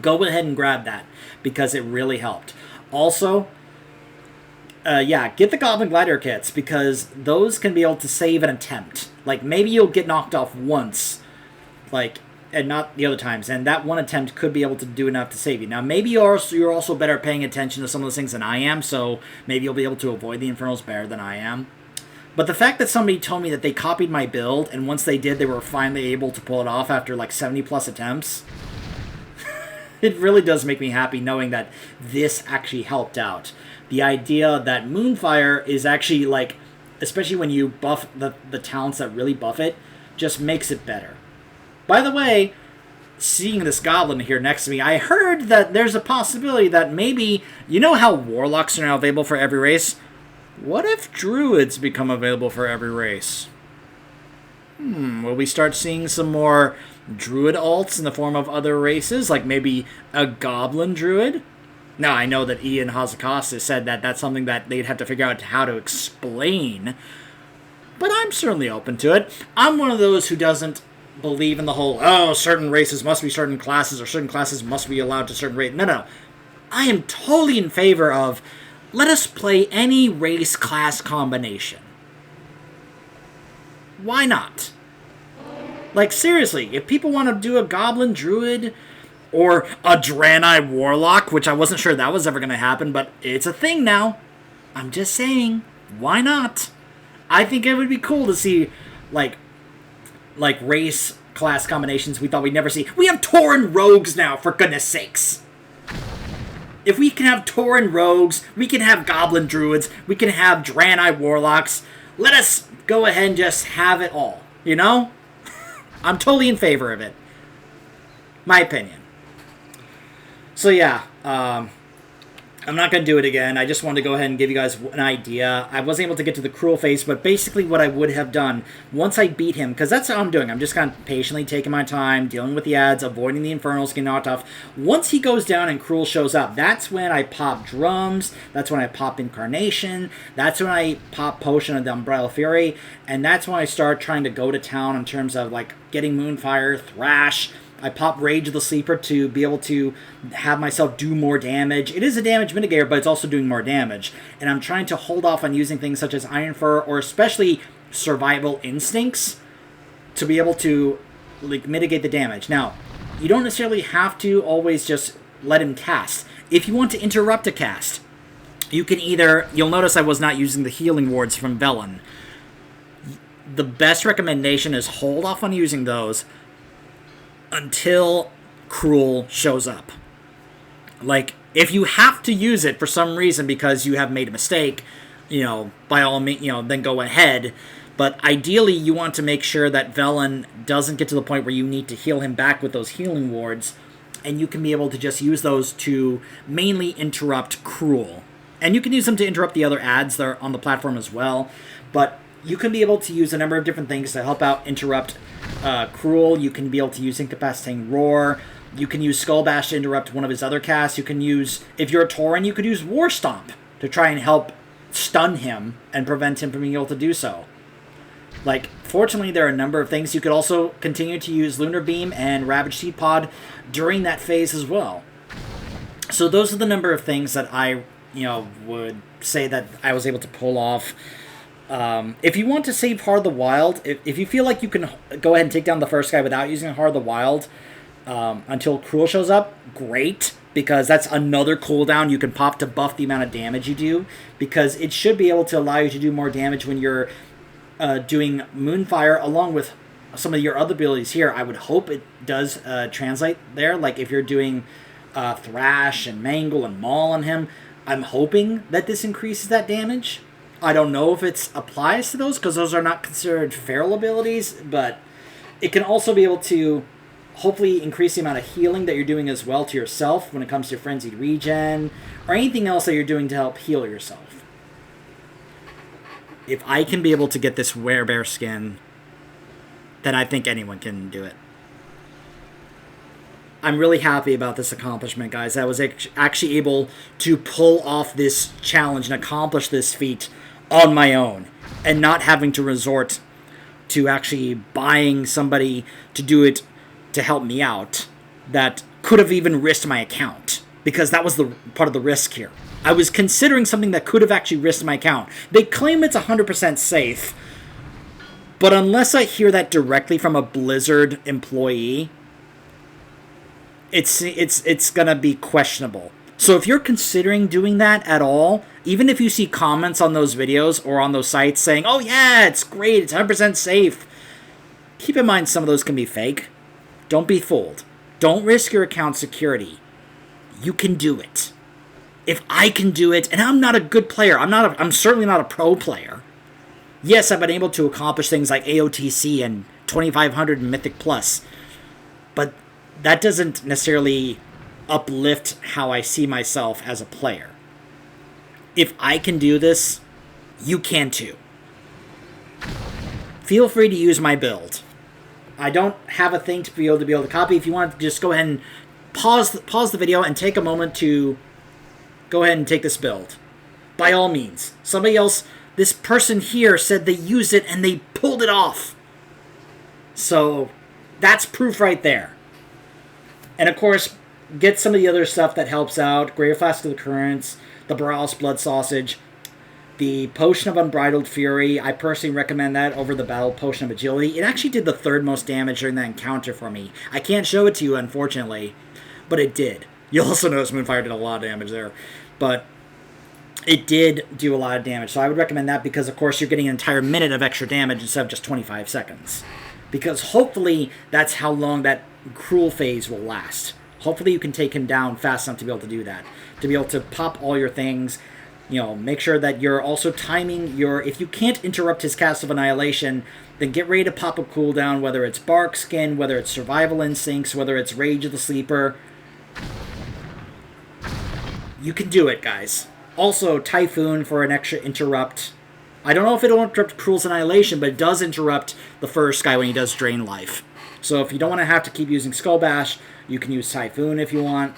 S1: Go ahead and grab that, because it really helped. Also, yeah, get the Goblin Glider kits, because those can be able to save an attempt. Like, maybe you'll get knocked off once, like, and not the other times, and that one attempt could be able to do enough to save you. Now, maybe you're also better at paying attention to some of those things than I am, so maybe you'll be able to avoid the Infernals better than I am. But the fact that somebody told me that they copied my build, and once they did, they were finally able to pull it off after, like, 70-plus attempts, it really does make me happy knowing that this actually helped out. The idea that Moonfire is actually, like, especially when you buff the talents that really buff it, just makes it better. By the way, seeing this goblin here next to me, I heard that there's a possibility that maybe, you know how warlocks are now available for every race? What if druids become available for every race? Will we start seeing some more druid alts in the form of other races, like maybe a goblin druid? Now, I know that Ian Hazakasa said that that's something that they'd have to figure out how to explain, but I'm certainly open to it. I'm one of those who doesn't believe in the whole, oh, certain races must be certain classes, or certain classes must be allowed to certain race. No. I am totally in favor of, let us play any race class combination. Why not? Like, seriously, if people want to do a goblin druid or a Draenei warlock, which I wasn't sure that was ever going to happen, but it's a thing now. I'm just saying, why not? I think it would be cool to see, like race class combinations we thought we'd never see. We have Tauren rogues now, for goodness sakes. If we can have Tauren rogues, we can have goblin druids, we can have Draenei warlocks. Let us go ahead and just have it all, you know? I'm totally in favor of it. My opinion. So yeah, I'm not going to do it again. I just wanted to go ahead and give you guys an idea. I wasn't able to get to the cruel face, but basically what I would have done once I beat him, because that's how I'm doing. I'm just kind of patiently taking my time, dealing with the ads, avoiding the infernals, getting knocked off. Once he goes down and cruel shows up, that's when I pop drums, that's when I pop incarnation, that's when I pop potion of the Umbrella Fury, and that's when I start trying to go to town in terms of like getting Moonfire, Thrash. I pop Rage of the Sleeper to be able to have myself do more damage. It is a damage mitigator, but it's also doing more damage. And I'm trying to hold off on using things such as Iron Fur or especially Survival Instincts to be able to like mitigate the damage. Now, you don't necessarily have to always just let him cast. If you want to interrupt a cast, you can either... You'll notice I was not using the healing wards from Velen. The best recommendation is hold off on using those until Cruel shows up. Like, if you have to use it for some reason because you have made a mistake, by all means, then go ahead. But ideally, you want to make sure that Velen doesn't get to the point where you need to heal him back with those healing wards, and you can be able to just use those to mainly interrupt Cruel. And you can use them to interrupt the other ads that are on the platform as well, but you can be able to use a number of different things to help out interrupt Cruel. You can be able to use Incapacitating Roar. You can use Skull Bash to interrupt one of his other casts. You can use, if you're a Tauren, you could use War Stomp to try and help stun him and prevent him from being able to do so. Like, fortunately, there are a number of things. You could also continue to use Lunar Beam and Ravage Seed Pod during that phase as well. So those are the number of things that I, would say that I was able to pull off. If you want to save Heart of the Wild, if you feel like you can go ahead and take down the first guy without using Heart of the Wild until Cruel shows up, great, because that's another cooldown you can pop to buff the amount of damage you do, because it should be able to allow you to do more damage when you're doing Moonfire along with some of your other abilities here. I would hope it does translate there, like if you're doing Thrash and Mangle and Maul on him, I'm hoping that this increases that damage. I don't know if it applies to those, because those are not considered feral abilities, but it can also be able to hopefully increase the amount of healing that you're doing as well to yourself when it comes to Frenzied Regen, or anything else that you're doing to help heal yourself. If I can be able to get this Werebear skin, then I think anyone can do it. I'm really happy about this accomplishment, guys. I was actually able to pull off this challenge and accomplish this feat on my own, and not having to resort to actually buying somebody to do it to help me out that could have even risked my account, because that was the part of the risk here. I was considering something that could have actually risked my account. They claim it's 100% safe, but unless I hear that directly from a Blizzard employee, it's gonna be questionable. So if you're considering doing that at all, even if you see comments on those videos or on those sites saying, oh yeah, it's great, it's 100% safe, keep in mind some of those can be fake. Don't be fooled. Don't risk your account security. You can do it. If I can do it, and I'm not a good player, I'm certainly not a pro player. Yes, I've been able to accomplish things like AOTC and 2500 and Mythic Plus, but that doesn't necessarily uplift how I see myself as a player. If I can do this, you can too. Feel free to use my build. I don't have a thing to be able to copy. If you want to just go ahead and pause the video and take a moment to go ahead and take this build. By all means. Somebody else, this person here said they used it and they pulled it off. So that's proof right there. And of course, get some of the other stuff that helps out. Greater Flask of the Currents, the Borealis Blood Sausage, the Potion of Unbridled Fury. I personally recommend that over the Battle Potion of Agility. It actually did the third most damage during that encounter for me. I can't show it to you, unfortunately, but it did. You'll also notice Moonfire did a lot of damage there. But it did do a lot of damage. So I would recommend that because, of course, you're getting an entire minute of extra damage instead of just 25 seconds. Because hopefully that's how long that Cruel phase will last. Hopefully you can take him down fast enough to be able to do that. To be able to pop all your things. You know, make sure that you're also timing your... If you can't interrupt his cast of Annihilation, then get ready to pop a cooldown, whether it's Bark Skin, whether it's Survival Instincts, whether it's Rage of the Sleeper. You can do it, guys. Also, Typhoon for an extra interrupt. I don't know if it'll interrupt Cruel's Annihilation, but it does interrupt the first guy when he does Drain Life. So if you don't want to have to keep using Skull Bash, you can use Typhoon if you want.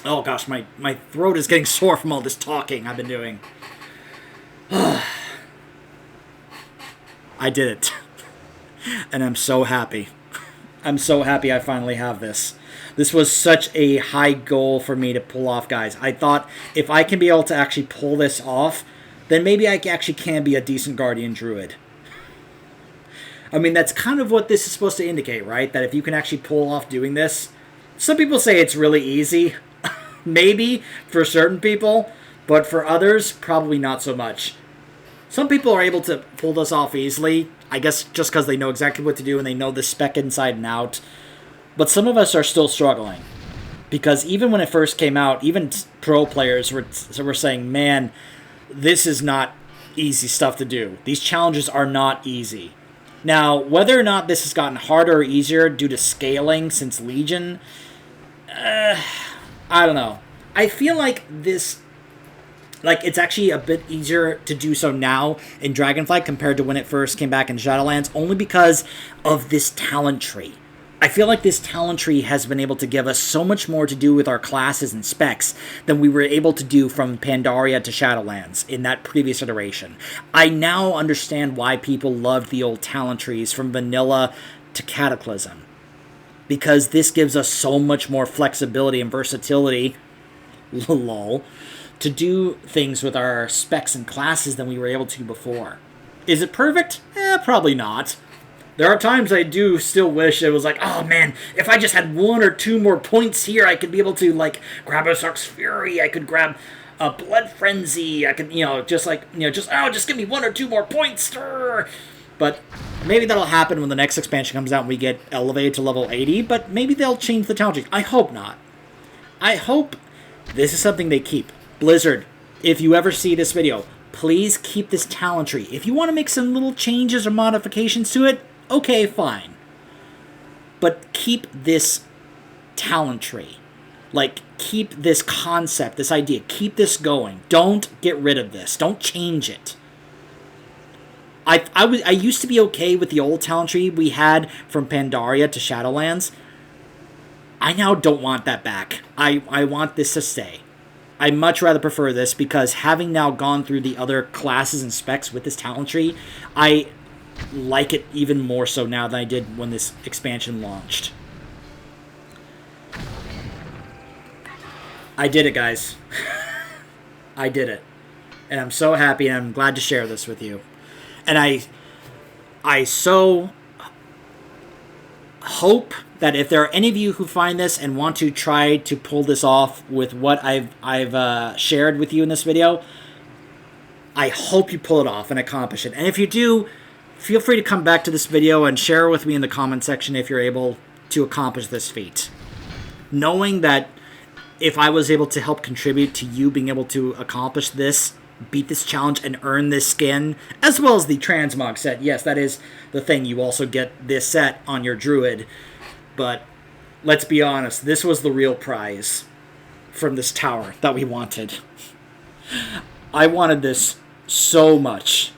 S1: Oh gosh, my throat is getting sore from all this talking I've been doing. I did it. And I'm so happy. I'm so happy I finally have this. This was such a high goal for me to pull off, guys. I thought if I can be able to actually pull this off, then maybe I actually can be a decent Guardian Druid. I mean, that's kind of what this is supposed to indicate, right? That if you can actually pull off doing this... Some people say it's really easy. Maybe for certain people, but for others, probably not so much. Some people are able to pull this off easily, I guess just because they know exactly what to do and they know the spec inside and out. But some of us are still struggling. Because even when it first came out, even pro players were saying, man, this is not easy stuff to do. These challenges are not easy. Now, whether or not this has gotten harder or easier due to scaling since Legion... I don't know. I feel like this... Like, it's actually a bit easier to do so now in Dragonflight compared to when it first came back in Shadowlands, only because of this talent tree. I feel like this talent tree has been able to give us so much more to do with our classes and specs than we were able to do from Pandaria to Shadowlands in that previous iteration. I now understand why people loved the old talent trees from Vanilla to Cataclysm. Because this gives us so much more flexibility and versatility, lol, to do things with our specs and classes than we were able to before. Is it perfect? Probably not. There are times I do still wish it was like, oh man, if I just had 1 or 2 more points here, I could be able to, like, grab a Sark's Fury, I could grab a Blood Frenzy, I could, just give me 1 or 2 more points. But maybe that'll happen when the next expansion comes out and we get elevated to level 80, but maybe they'll change the talent tree. I hope not. I hope this is something they keep. Blizzard, if you ever see this video, please keep this talent tree. If you want to make some little changes or modifications to it, okay, fine. But keep this talent tree. Like, keep this concept, this idea. Keep this going. Don't get rid of this. Don't change it. I used to be okay with the old talent tree we had from Pandaria to Shadowlands. I now don't want that back. I want this to stay. I much rather prefer this because having now gone through the other classes and specs with this talent tree, I like it even more so now than I did when this expansion launched. I did it, guys. I did it. And I'm so happy and I'm glad to share this with you. And I so hope that if there are any of you who find this and want to try to pull this off with what I've shared with you in this video, I hope you pull it off and accomplish it. And if you do, feel free to come back to this video and share with me in the comment section if you're able to accomplish this feat. Knowing that if I was able to help contribute to you being able to accomplish this, beat this challenge and earn this skin, as well as the transmog set. Yes, that is the thing. You also get this set on your druid. But let's be honest, this was the real prize from this tower that we wanted. I wanted this so much,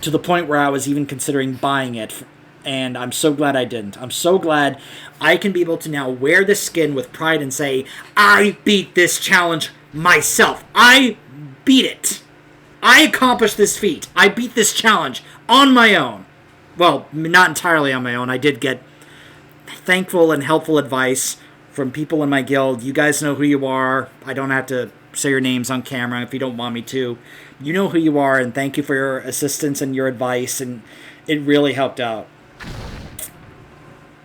S1: to the point where I was even considering buying it, and I'm so glad I didn't. I'm so glad I can be able to now wear this skin with pride and say, I beat this challenge myself. I beat it. I accomplished this feat. I beat this challenge on my own. Well, not entirely on my own. I did get thankful and helpful advice from people in my guild. You guys know who you are. I don't have to say your names on camera if you don't want me to. You know who you are, and thank you for your assistance and your advice, and it really helped out.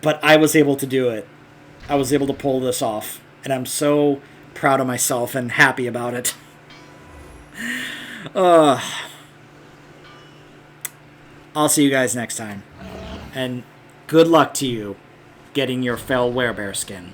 S1: But I was able to do it. I was able to pull this off, and I'm so proud of myself and happy about it. I'll see you guys next time, and good luck to you getting your Fel Werebear skin.